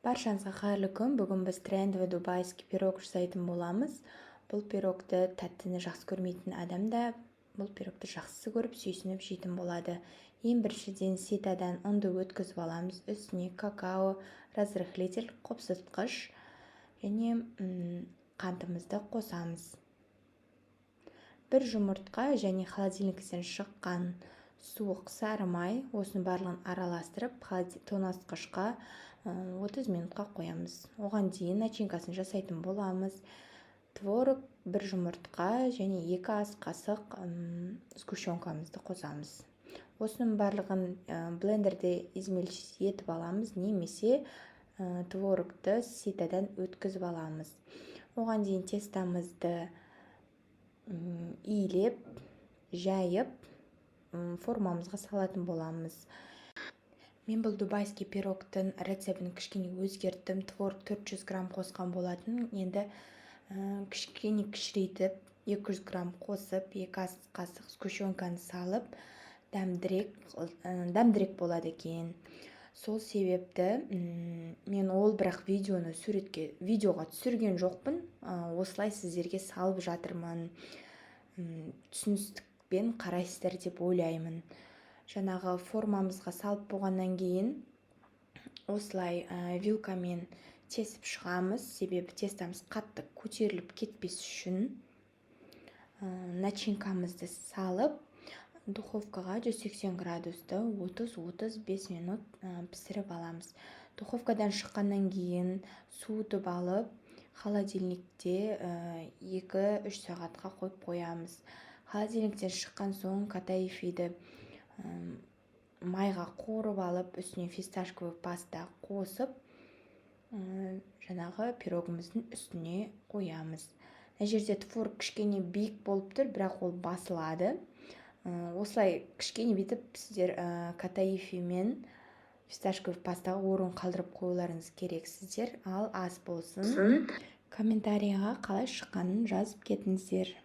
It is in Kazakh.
Баршаңызға қайырлы күн. Бүгін біз трендовый дубайский пирог жасайтын боламыз. Бұл пирогты тәттіні жақсы көрмейтін адам да бұл пирогты жақсы көріп, сүйсініп жейтін болады. Ең біріншіден ситадан ұнды өткізіп аламыз. Үстіне какао, разрыхлитель, қопсытқыш және қантымызды қосамыз. Бір жұмыртқа және холодильниктен шыққан суық сары май, осының барлығын араластырып, тоңазытқышқа 30 минутқа қоямыз. Оған дейін начинкасын жасайтын боламыз. Творог, бір жұмыртқа және 2 ас қасық сгущенкамызды қосамыз. Осының барлығын блендерде измельчить етіп аламыз, немесе творогты ситадан өткізіп аламыз. Оған дейін тестамызды иілеп, жайып, формамызға салатын боламыз. Мен бұл дубайский пирогтың рецептін кішкене өзгерттім. Творог 400 грамм қосқан болатын. Енді кішкене кішірейтіп, 200 грамм қосып, 2 ас қасық сгущенканы салып, дәмдірек болады екен. Сол себепті мен бірақ видеоға түсірген жоқпын. Осылай сіздерге салып жатырмын. Түсіністікпен қарайсыздар деп ойлаймын. Жаңағы формамызға салып болғаннан кейін осылай вилкамен тесіп шығамыз, себебі тестамыз қатты көтеріліп кетпес үшін. Начинкамызды салып, духовкаға 180 градусты 30-35 минут пісіріп аламыз. Духовкадан шыққаннан кейін суытып алып, холодильникте 2-3 сағатқа қойып қоямыз. Холодильниктен шыққан соң катаифиді майға қорып алып, үстіне фисташковый паста қосып, жаңағы пирогымыздың үстіне қоямыз. Мына жерде творог кішкене биік болып тұр, бірақ ол басылады. Осылай кішкене бетіп сіздер катаифи мен фисташковый пастаға орын қалдырып қоюларыңыз керек сіздер, ал аз болсын. Комментарийға қалай шыққанын жазып кетіңіздер.